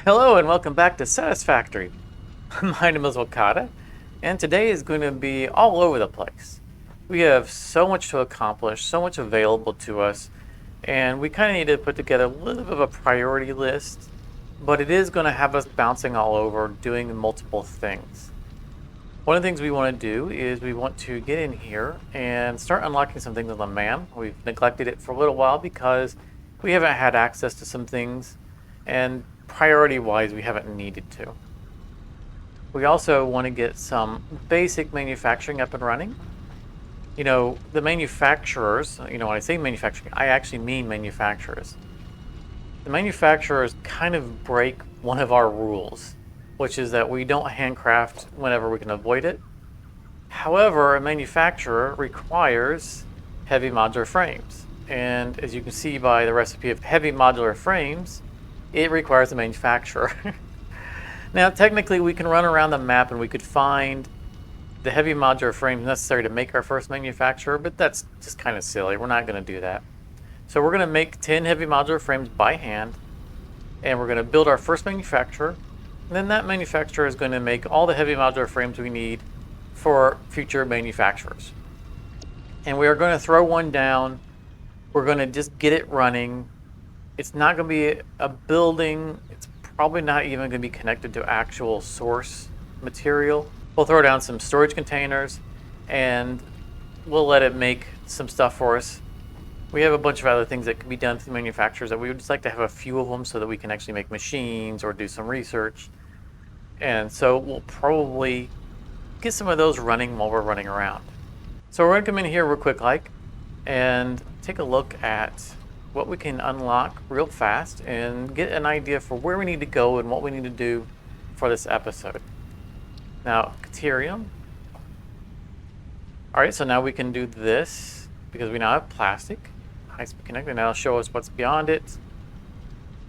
Hello and welcome back to Satisfactory. My name is Wakata, and today is going to be all over the place. We have so much to accomplish, so much available to us, and we kind of need to put together a little bit of a priority list, but it is going to have us bouncing all over, doing multiple things. One of the things we want to do is we want to get in here and start unlocking some things on the MAM. We've neglected it for a little while because we haven't had access to some things, and priority-wise, we haven't needed to. We also want to get some basic manufacturing up and running. The manufacturers, when I say manufacturing, I actually mean manufacturers. The manufacturers kind of break one of our rules, which is that we don't handcraft whenever we can avoid it. However, a manufacturer requires heavy modular frames. And as you can see by the recipe of heavy modular frames, it requires a manufacturer. Now, technically, we can run around the map and we could find the heavy modular frames necessary to make our first manufacturer, but that's just kind of silly. We're not going to do that. So we're going to make 10 heavy modular frames by hand, and we're going to build our first manufacturer, and then that manufacturer is going to make all the heavy modular frames we need for future manufacturers. And we are going to throw one down. We're going to just get it running. It's not going to be a building. It's probably not even going to be connected to actual source material. We'll throw down some storage containers and we'll let it make some stuff for us. We have a bunch of other things that can be done through manufacturers that we would just like to have a few of them so that we can actually make machines or do some research. And so we'll probably get some of those running while we're running around. So we're going to come in here real quick and take a look at what we can unlock real fast and get an idea for where we need to go and what we need to do for this episode. Now, Caterium. All right, so now we can do this because we now have plastic. High-speed connector. Now it'll show us what's beyond it.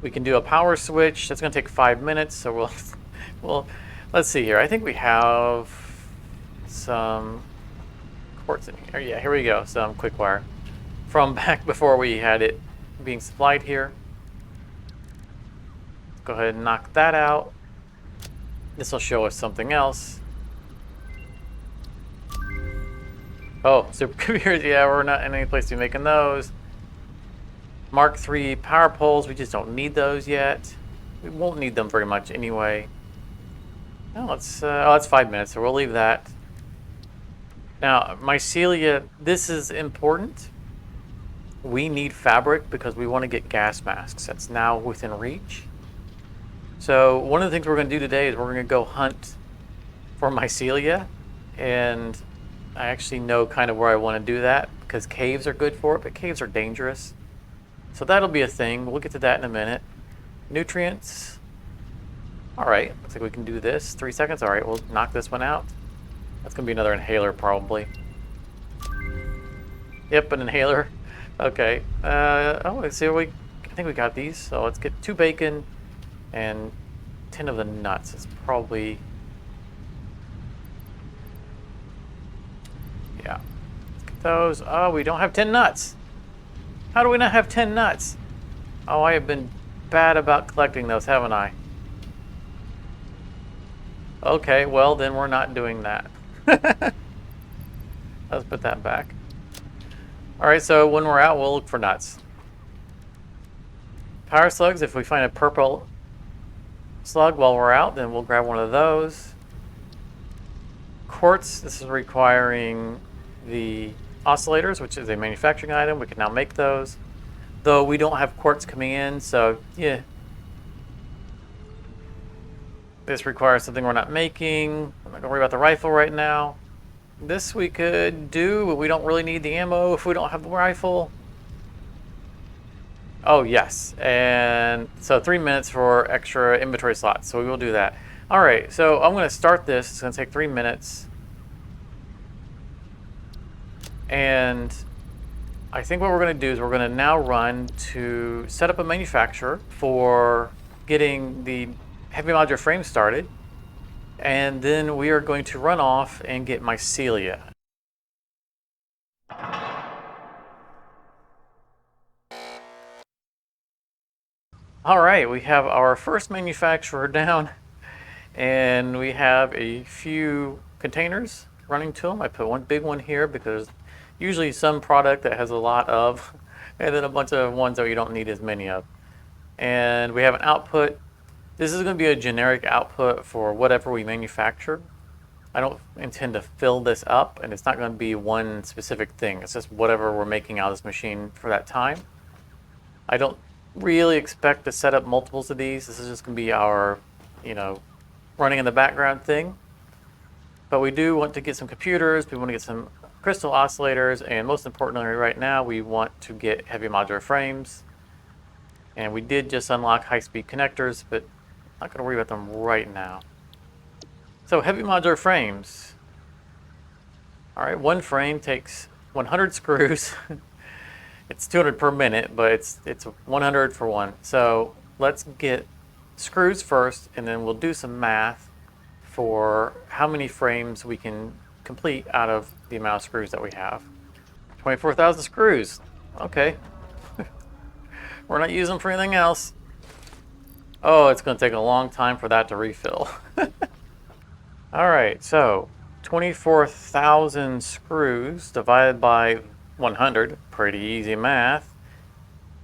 We can do a power switch. That's going to take 5 minutes, so well, let's see here. I think we have some quartz in here. Yeah, here we go. Some quick wire from back before we had it being supplied here. Let's go ahead and knock that out. This will show us something else. Oh, supercomputers. Yeah, we're not in any place to be making those. Mark III power poles. We just don't need those yet. We won't need them very much anyway. Oh, that's 5 minutes, so we'll leave that. Now, mycelia. This is important. We need fabric because we want to get gas masks. That's now within reach. So one of the things we're going to do today is we're going to go hunt for mycelia. And I actually know kind of where I want to do that because caves are good for it, but caves are dangerous. So that'll be a thing. We'll get to that in a minute. Nutrients. All right, looks like we can do this. 3 seconds. All right, we'll knock this one out. That's going to be another inhaler probably. Yep, an inhaler. Okay. Let's see. I think we got these. So let's get 2 bacon and 10 of the nuts. It's probably. Yeah. Let's get those. Oh, we don't have 10 nuts. How do we not have 10 nuts? Oh, I have been bad about collecting those, haven't I? Okay, well, then we're not doing that. Let's put that back. All right, so when we're out, we'll look for nuts. Power slugs, if we find a purple slug while we're out, then we'll grab one of those. Quartz, this is requiring the oscillators, which is a manufacturing item. We can now make those. Though we don't have quartz coming in, so yeah. This requires something we're not making. I'm not going to worry about the rifle right now. This we could do, but we don't really need the ammo if we don't have the rifle. Oh, yes. And so 3 minutes for extra inventory slots. So we will do that. All right. So I'm going to start this. It's going to take 3 minutes. And I think what we're going to do is we're going to now run to set up a manufacturer for getting the heavy modular frame started. And then we are going to run off and get mycelia. All right, we have our first manufacturer down, and we have a few containers running to them. I put one big one here because usually some product that has a lot of, and then a bunch of ones that you don't need as many of. And we have an output. This is going to be a generic output for whatever we manufacture. I don't intend to fill this up, and it's not going to be one specific thing. It's just whatever we're making out of this machine for that time. I don't really expect to set up multiples of these. This is just going to be our, running in the background thing. But we do want to get some computers. We want to get some crystal oscillators, and most importantly right now, we want to get heavy modular frames. And we did just unlock high-speed connectors, but I'm not going to worry about them right now. So heavy modular frames. All right, one frame takes 100 screws. It's 200 per minute, but it's 100 for one. So let's get screws first, and then we'll do some math for how many frames we can complete out of the amount of screws that we have. 24,000 screws. Okay. We're not using them for anything else. Oh, it's going to take a long time for that to refill. All right, so 24,000 screws divided by 100, pretty easy math,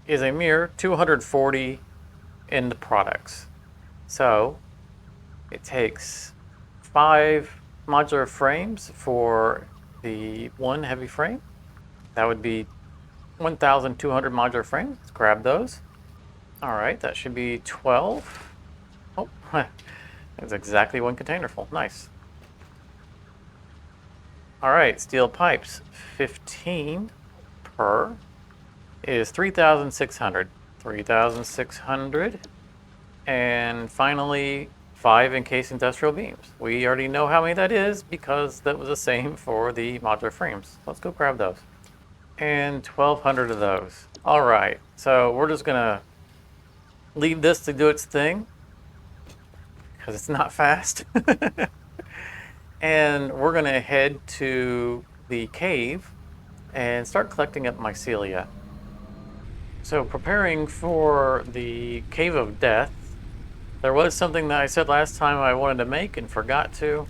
is a mere 240 end products. So it takes 5 modular frames for the one heavy frame. That would be 1,200 modular frames. Let's grab those. All right, that should be 12. Oh, that's exactly one container full. Nice. All right, steel pipes, 15 per is 3,600. 3,600. And finally, 5 encased industrial beams. We already know how many that is because that was the same for the modular frames. Let's go grab those. And 1,200 of those. All right, so we're just gonna leave this to do its thing because it's not fast. And we're gonna head to the cave and start collecting up mycelia. So preparing for the Cave of Death, there was something that I said last time I wanted to make and forgot to,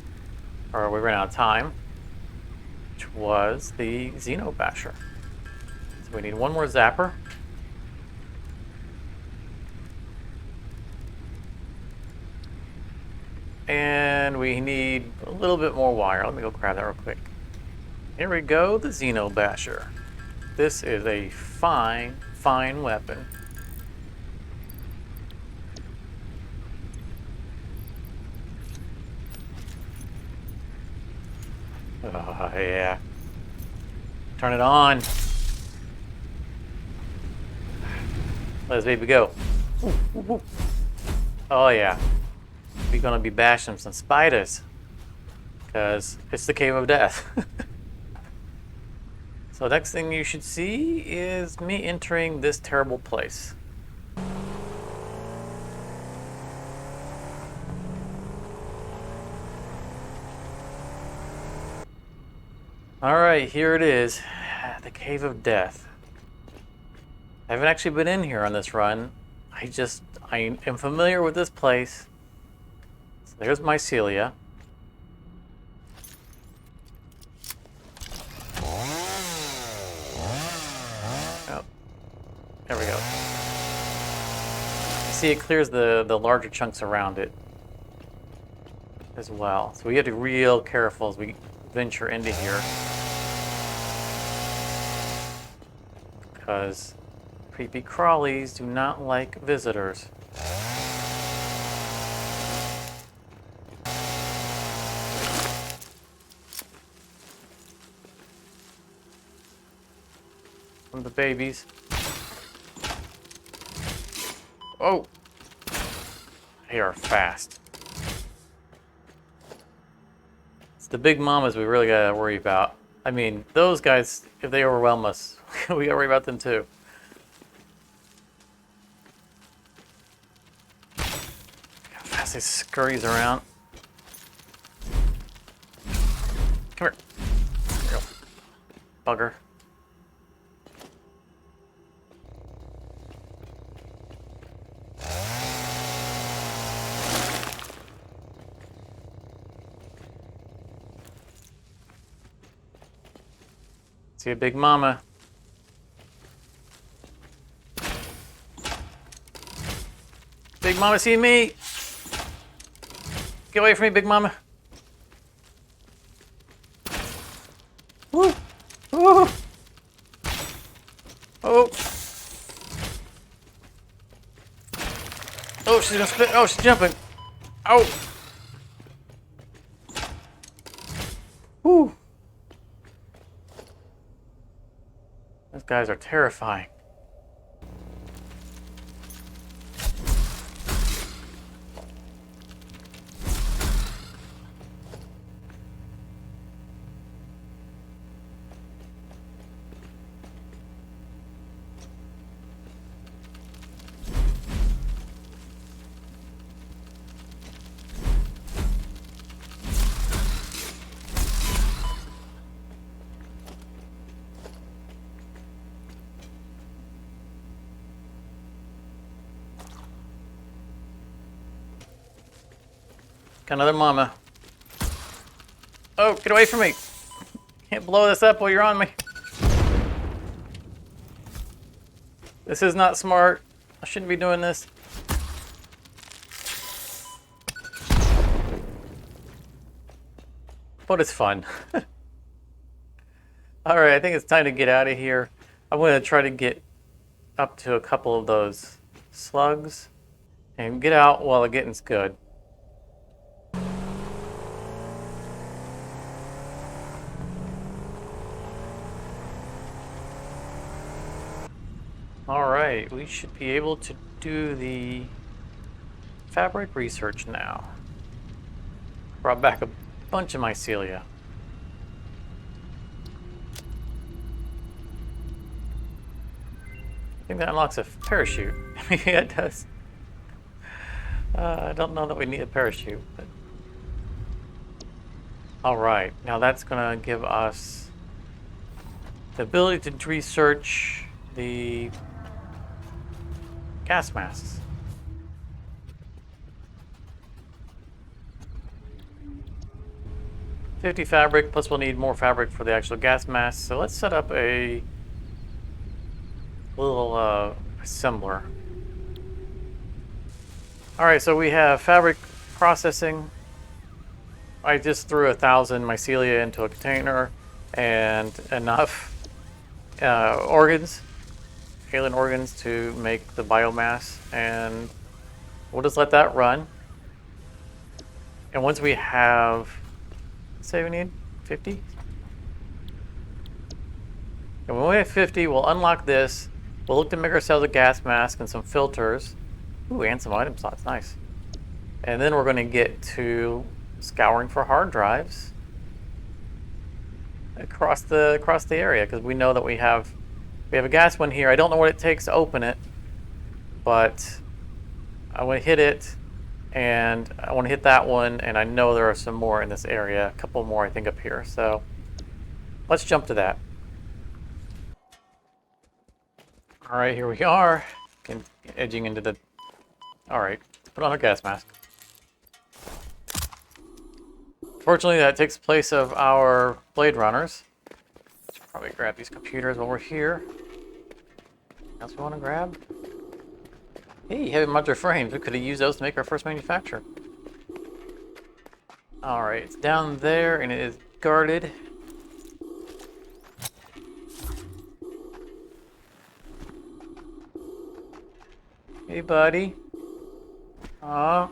or we ran out of time, which was the Xenobasher. So we need one more zapper. And we need a little bit more wire. Let me go grab that real quick. Here we go, the Xenobasher. This is a fine, fine weapon. Oh, yeah. Turn it on. Let this baby go. Ooh, ooh, ooh. Oh, yeah. We're gonna be bashing some spiders because it's the Cave of Death. So next thing you should see is me entering this terrible place. All right, here it is, the Cave of Death. I haven't actually been in here on this run. I am familiar with this place. So there's mycelia. Oh, there we go. See, it clears the larger chunks around it as well. So we have to be real careful as we venture into here, because creepy crawlies do not like visitors. From the babies. Oh! They are fast. It's the big mamas we really gotta worry about. I mean, those guys, if they overwhelm us, we gotta worry about them too. Look how fast they scurries around. Come here. Here you go. Bugger. See a big mama. Big mama see me. Get away from me, big mama. Woo! Woo! Oh! Oh, she's gonna spit. Oh, she's jumping. Oh! Woo! Those guys are terrifying. Got another mama. Oh, get away from me. Can't blow this up while you're on me. This is not smart. I shouldn't be doing this. But it's fun. Alright, I think it's time to get out of here. I'm going to try to get up to a couple of those slugs and get out while the getting's good. Alright, we should be able to do the fabric research now. Brought back a bunch of mycelia. I think that unlocks a parachute. Yeah, it does. I don't know that we need a parachute, but... Alright, now that's gonna give us the ability to research the gas masks. $50 fabric, plus we'll need more fabric for the actual gas mask. So let's set up a little assembler. Alright, so we have fabric processing. I just threw 1,000 mycelia into a container and enough organs, alien organs, to make the biomass, and we'll just let that run. And once we have, let's say we need 50. And when we have 50, we'll unlock this. We'll look to make ourselves a gas mask and some filters. Ooh, and some item slots, nice. And then we're going to get to scouring for hard drives across the area, because we know that we have a gas one here. I don't know what it takes to open it, but I want to hit it, and I want to hit that one, and I know there are some more in this area, a couple more I think up here. So let's jump to that. All right, here we are, edging into the... All right, let's put on our gas mask. Fortunately, that takes place of our Blade Runners. Should probably grab these computers while we're here. Anything else we want to grab? Hey, heavy modular frames. We could have used those to make our first manufacture. Alright, it's down there and it is guarded. Hey, buddy. Aw.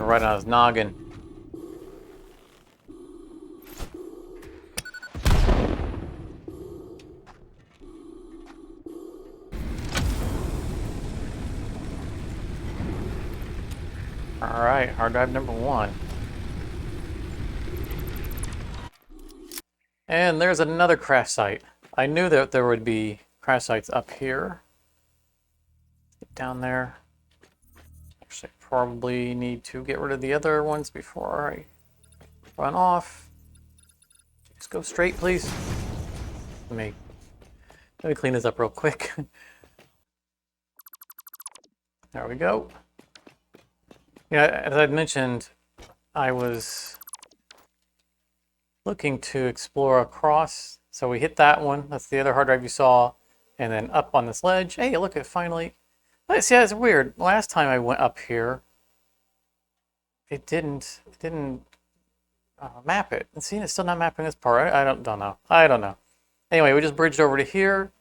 Right on his noggin. All right, hard drive number 1. And there's another crash site. I knew that there would be crash sites up here. Get down there. Actually, probably need to get rid of the other ones before I run off. Just go straight, please. Let me clean this up real quick. There we go. Yeah, as I'd mentioned, I was looking to explore across. So we hit that one. That's the other hard drive you saw. And then up on this ledge. Hey, look, it finally... See, it's weird. Last time I went up here, it didn't map it. And see, it's still not mapping this part. I don't know. I don't know. Anyway, we just bridged over to here.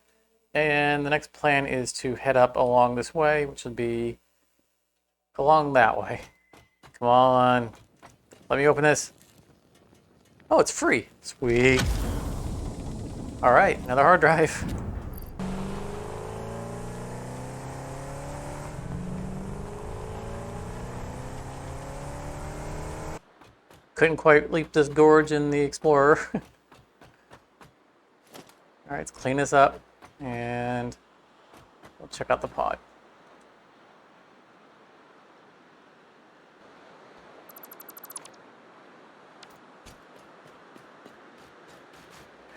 And the next plan is to head up along this way, which would be along that way. Come on. Let me open this. Oh, it's free. Sweet. All right, another hard drive. Couldn't quite leap this gorge in the Explorer. All right, let's clean this up and we'll check out the pod.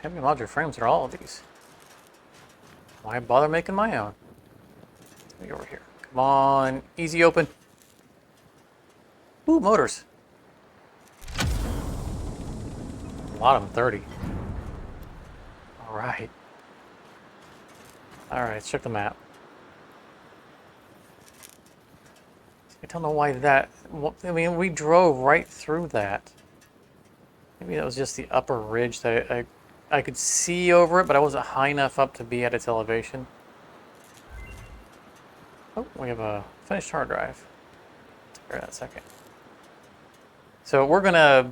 Heavy modular frames are all of these. Why bother making my own? Let me over here. Come on, easy open. Ooh, motors. A lot of them, 30. All right. All right, let's check the map. I don't know why that... I mean, we drove right through that. Maybe that was just the upper ridge that I could see over it, but I wasn't high enough up to be at its elevation. Oh, we have a finished hard drive. Take care of that in a second. So we're going to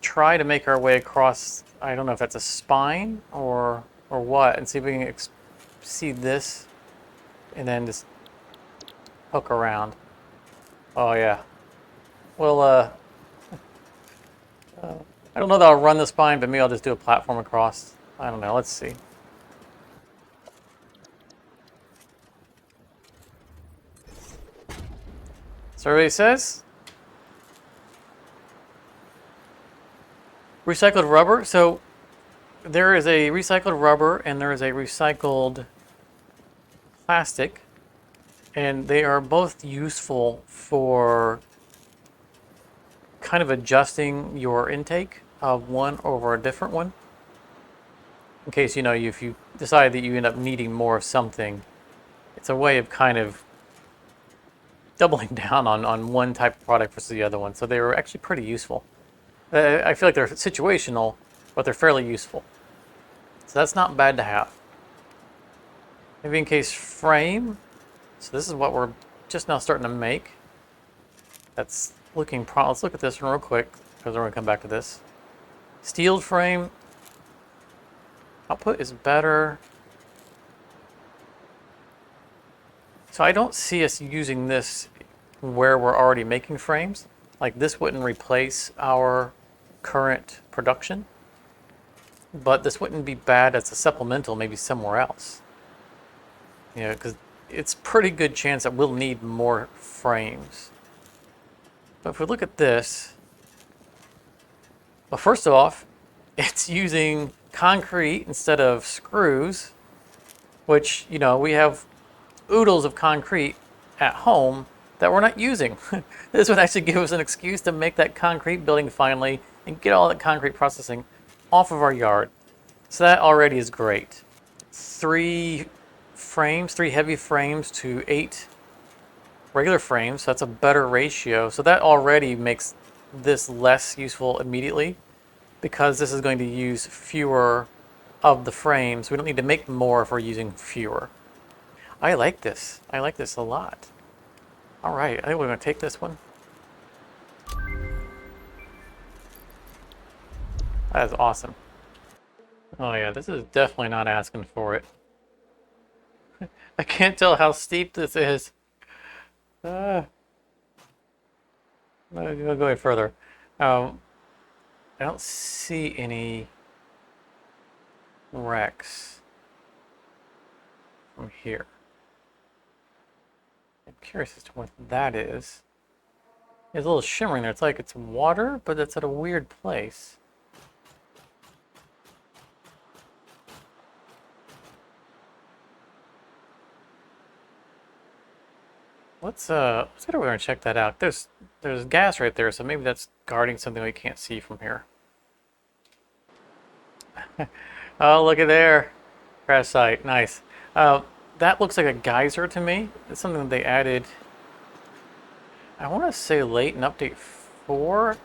try to make our way across, I don't know if that's a spine or what, and see if we can see this and then just hook around. Oh yeah. Well, I don't know that I'll run the spine, but maybe I'll just do a platform across. I don't know. Let's see. Survey says recycled rubber. So there is a recycled rubber and there is a recycled plastic, and they are both useful for kind of adjusting your intake of one over a different one. In case, you know, if you decide that you end up needing more of something, it's a way of kind of doubling down on one type of product versus the other one. So they were actually pretty useful. I feel like they're situational, but they're fairly useful. So that's not bad to have. Maybe in case frame. So this is what we're just now starting to make. That's looking let's look at this one real quick, because we're going to come back to this. Steeled frame. Output is better. So I don't see us using this where we're already making frames. Like this wouldn't replace our current production, but this wouldn't be bad as a supplemental maybe somewhere else. You know, because it's pretty good chance that we'll need more frames. But if we look at this, well, first off, it's using concrete instead of screws, which, you know, we have oodles of concrete at home that we're not using. This would actually give us an excuse to make that concrete building finally and get all that concrete processing off of our yard. So that already is great. 3 heavy frames to 8 regular frames. So that's a better ratio. So that already makes this less useful immediately, because this is going to use fewer of the frames. We don't need to make more if we're using fewer. I like this. I like this a lot. All right, I think we're going to take this one. That is awesome. Oh yeah, this is definitely not asking for it. I can't tell how steep this is. We'll go any further. I don't see any wrecks from here. I'm curious as to what that is. There's a little shimmering there. It's like it's water, but it's at a weird place. Let's get over there and check that out. There's gas right there, so maybe that's guarding something we can't see from here. Oh, look at there. Crash site. Nice. That looks like a geyser to me. It's something that they added, I want to say late in update 4,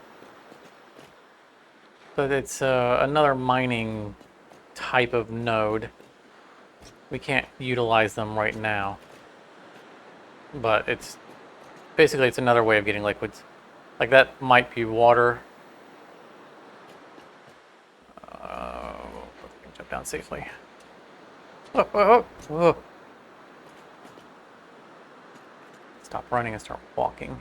but it's another mining type of node. We can't utilize them right now, but it's basically it's another way of getting liquids. Like that might be water. Jump down safely. Whoa, whoa, whoa, whoa. Stop running and start walking.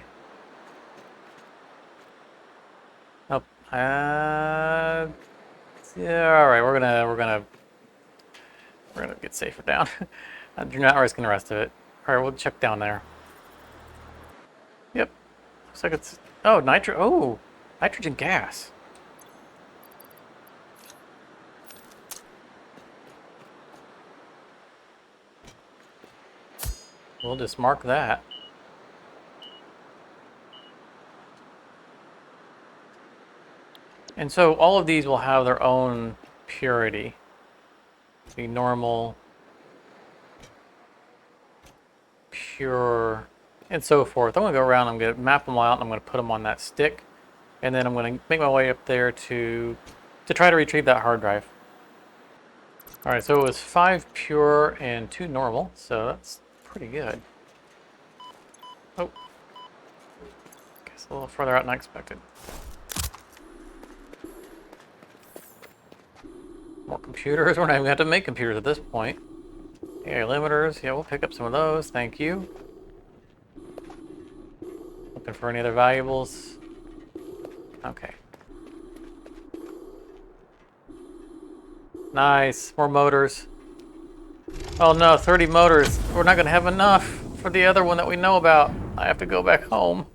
Oh, yeah. All right, we're gonna get safer down. You're not risking the rest of it. All right, we'll check down there. Yep, looks like it's nitrogen gas. We'll just mark that. And so all of these will have their own purity. The normal, pure, and so forth. I'm going to go around, I'm going to map them out, and I'm going to put them on that stick. And then I'm going to make my way up there to try to retrieve that hard drive. All right, so it was 5 pure and 2 normal, so that's pretty good. Oh, guess a little further out than I expected. More computers. We're not even going to have to make computers at this point. AI limiters. Yeah, we'll pick up some of those. Thank you. Looking for any other valuables. Okay. Nice. More motors. Oh no, 30 motors. We're not going to have enough for the other one that we know about. I have to go back home.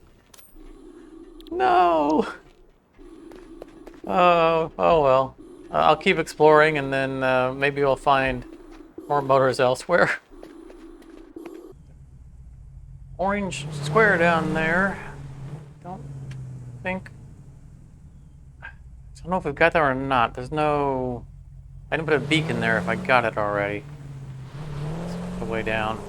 No. Oh well. I'll keep exploring, and then maybe we'll find more motors elsewhere. Orange square down there. Don't think... I don't know if we've got that or not. There's no... I didn't put a beacon there if I got it already. It's the way down.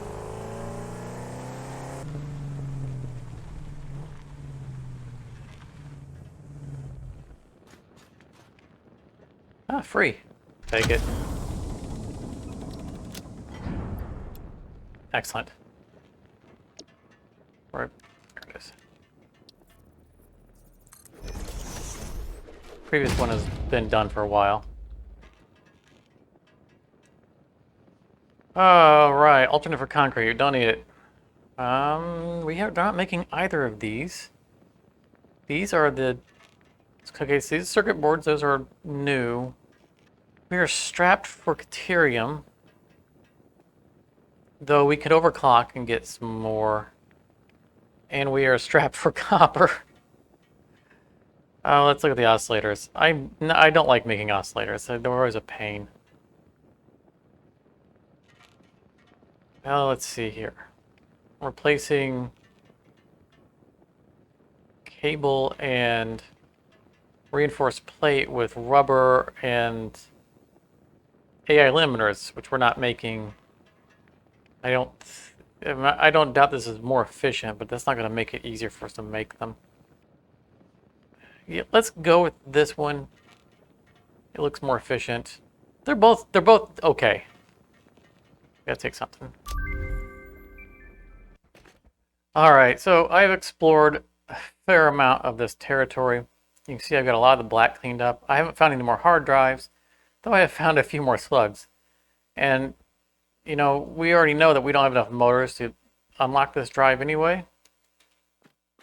Ah, free. Take it. Excellent. Right, there it is. Previous one has been done for a while. Oh, right. Alternate for concrete. Don't need it. They're not making either of these. These are the... Okay, so these circuit boards, those are new. We are strapped for Caterium. Though we could overclock and get some more. And we are strapped for copper. Let's look at the oscillators. I don't like making oscillators. They're always a pain. Well, let's see here. Replacing cable and reinforced plate with rubber and AI limiters, which we're not making. I don't doubt this is more efficient, but that's not going to make it easier for us to make them. Yeah, let's go with this one. It looks more efficient. They're both okay. Gotta take something. All right, so I've explored a fair amount of this territory. You can see I've got a lot of the black cleaned up. I haven't found any more hard drives, though I have found a few more slugs. And, you know, we already know that we don't have enough motors to unlock this drive anyway.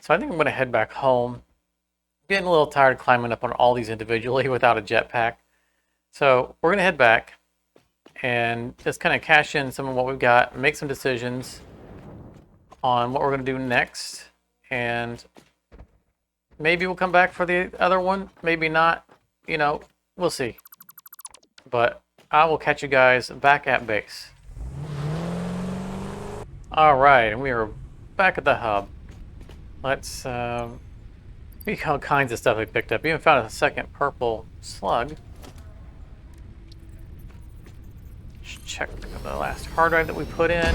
So I think I'm going to head back home. I'm getting a little tired climbing up on all these individually without a jetpack. So we're going to head back and just kind of cash in some of what we've got, make some decisions on what we're going to do next. And maybe we'll come back for the other one, maybe not. You know, we'll see. But I will catch you guys back at base. All right, and we are back at the hub. Let's see all kinds of stuff we picked up. We even found a second purple slug. Let's check the last hard drive that we put in.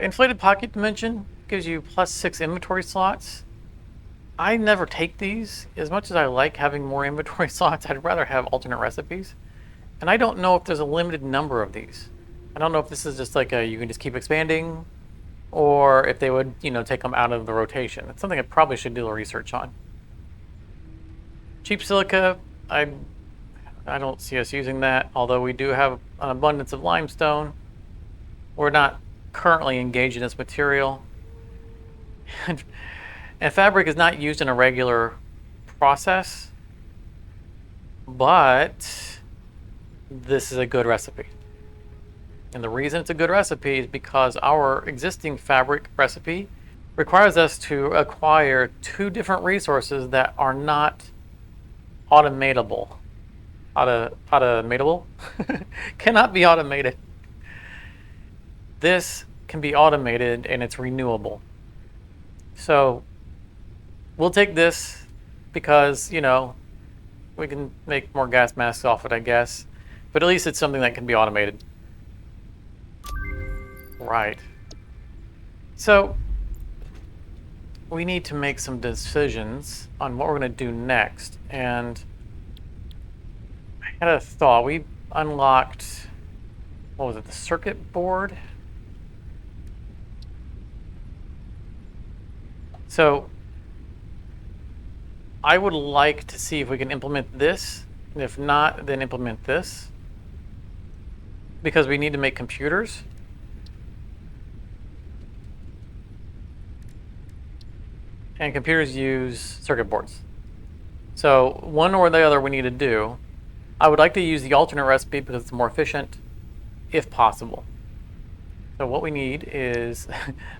Inflated pocket dimension gives you +6 inventory slots. I never take these. As much as I like having more inventory slots, I'd rather have alternate recipes. And I don't know if there's a limited number of these. I don't know if this is just like you can just keep expanding, or if they would, take them out of the rotation. It's something I probably should do a research on. Cheap silica, I don't see us using that, although we do have an abundance of limestone. We're not currently engaged in this material. And fabric is not used in a regular process, but this is a good recipe. And the reason it's a good recipe is because our existing fabric recipe requires us to acquire 2 different resources that are not automatable. Automatable? Cannot be automated. This can be automated and it's renewable. So we'll take this because, we can make more gas masks off it, I guess. But at least it's something that can be automated. Right. So we need to make some decisions on what we're going to do next. And I had a thought. We unlocked, what was it, the circuit board? So I would like to see if we can implement this, and if not, then implement this, because we need to make computers. And computers use circuit boards. So one or the other we need to do. I would like to use the alternate recipe because it's more efficient, if possible. So what we need is,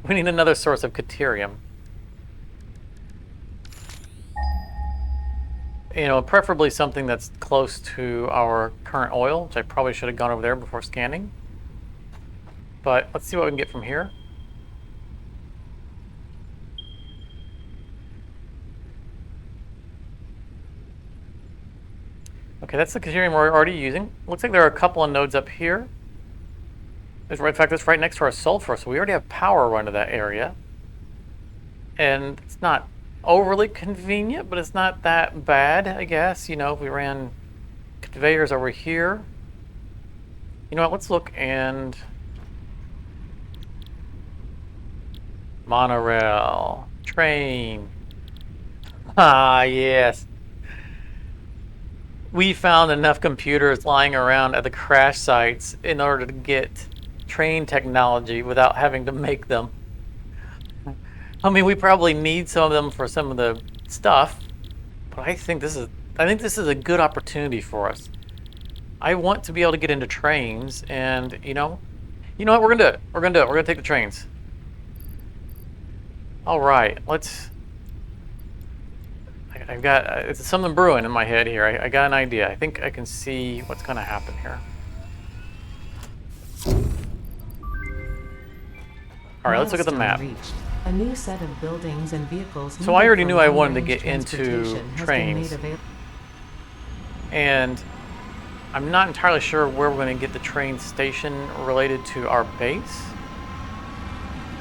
we need another source of deuterium. Preferably something that's close to our current oil, which I probably should have gone over there before scanning. But let's see what we can get from here. Okay, that's the deuterium we're already using. Looks like there are a couple of nodes up here. In fact, that's right next to our sulfur, so we already have power run to that area. And it's not overly convenient, but it's not that bad, I guess. If we ran conveyors over here. You know what, let's look and... Monorail. Train. Ah, yes. We found enough computers lying around at the crash sites in order to get train technology without having to make them. I mean, we probably need some of them for some of the stuff, but I think this is a good opportunity for us. I want to be able to get into trains, and you know what? We're gonna do it. We're gonna take the trains. All right, let's. I've got it's something brewing in my head here. I got an idea. I think I can see what's gonna happen here. All right, let's look at the map. A new set of buildings and vehicles. So I already knew I wanted to get into trains. And I'm not entirely sure where we're going to get the train station related to our base.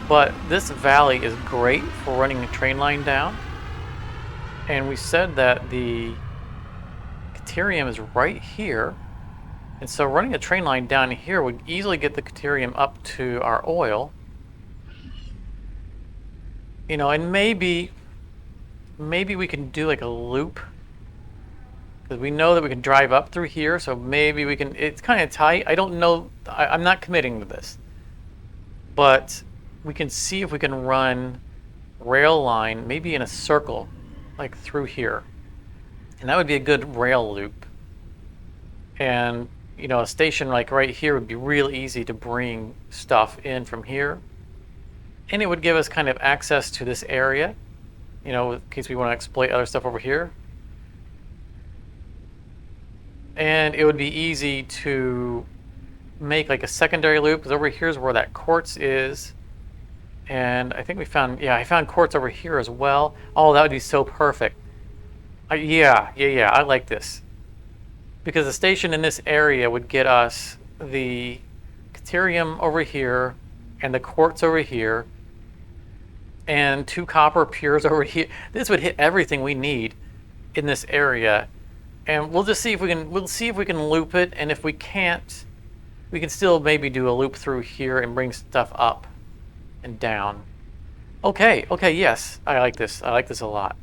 But this valley is great for running a train line down. And we said that the deuterium is right here. And so running a train line down here would easily get the deuterium up to our oil. And maybe we can do like a loop, because we know that we can drive up through here, so maybe we can, it's kind of tight. I don't know, I'm not committing to this, but we can see if we can run rail line maybe in a circle, like through here. And that would be a good rail loop. And, a station like right here would be real easy to bring stuff in from here. And it would give us kind of access to this area, in case we want to exploit other stuff over here. And it would be easy to make like a secondary loop, because over here is where that quartz is. And I think we found, yeah, I found quartz over here as well. Oh, that would be so perfect. Yeah, I like this. Because the station in this area would get us the Caterium over here and the quartz over here and 2 copper pures over here. This would hit everything we need in this area. And we'll just see if we can, loop it, and if we can't, we can still maybe do a loop through here and bring stuff up and down. Okay, yes, I like this. I like this a lot.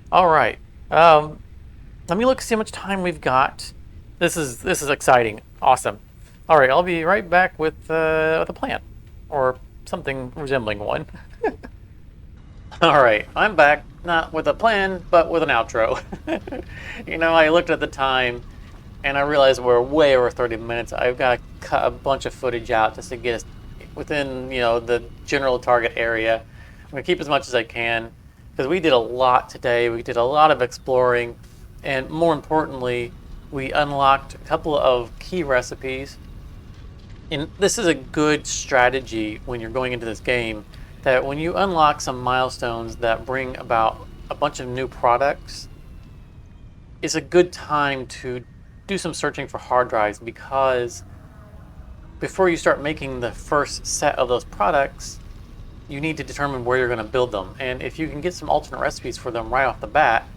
All right, let me look see how much time we've got. This is exciting, awesome. All right, I'll be right back with a plan, or something resembling one. All right, I'm back, not with a plan, but with an outro. You know, I looked at the time, and I realized we're way over 30 minutes. I've got to cut a bunch of footage out just to get us within, the general target area. I'm going to keep as much as I can, because we did a lot today. We did a lot of exploring, and more importantly, we unlocked a couple of key recipes. And this is a good strategy when you're going into this game, that when you unlock some milestones that bring about a bunch of new products, it's a good time to do some searching for hard drives, because before you start making the first set of those products, you need to determine where you're going to build them. And if you can get some alternate recipes for them right off the bat,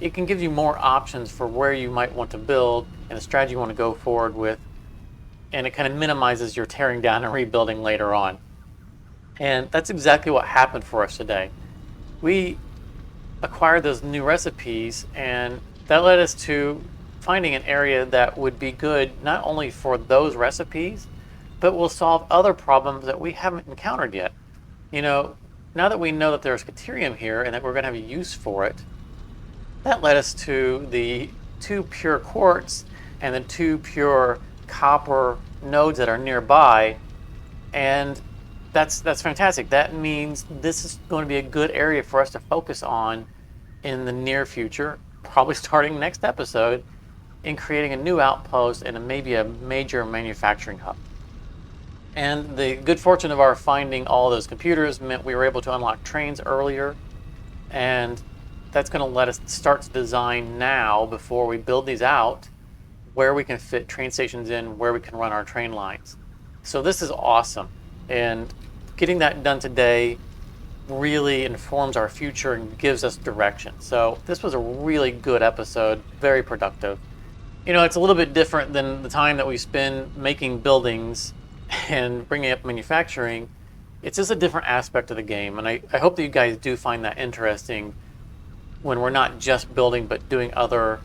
it can give you more options for where you might want to build and the strategy you want to go forward with. And it kind of minimizes your tearing down and rebuilding later on. And that's exactly what happened for us today. We acquired those new recipes, and that led us to finding an area that would be good not only for those recipes, but will solve other problems that we haven't encountered yet. Now that we know that there's Caterium here and that we're going to have a use for it, that led us to the 2 pure quartz and the 2 pure copper nodes that are nearby, and that's fantastic. That means this is going to be a good area for us to focus on in the near future, probably starting next episode, in creating a new outpost and maybe a major manufacturing hub. And the good fortune of our finding all those computers meant we were able to unlock trains earlier, and that's going to let us start to design now, before we build these out, where we can fit train stations in, where we can run our train lines. So this is awesome, and getting that done today really informs our future and gives us direction. So this was a really good episode, very productive. It's a little bit different than the time that we spend making buildings and bringing up manufacturing. It's just a different aspect of the game, and I hope that you guys do find that interesting, when we're not just building but doing other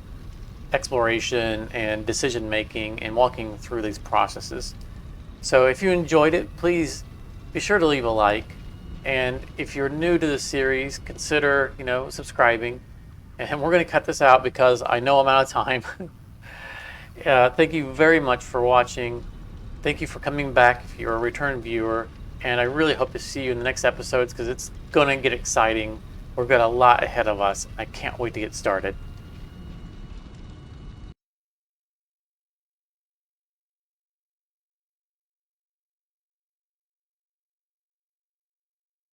exploration and decision making and walking through these processes. So if you enjoyed it, please be sure to leave a like, and if you're new to the series, consider subscribing. And we're going to cut this out because I know I'm out of time. Thank you very much for watching. Thank you for coming back if you're a return viewer, and I really hope to see you in the next episodes, because it's going to get exciting. We've got a lot ahead of us. I can't wait to get started.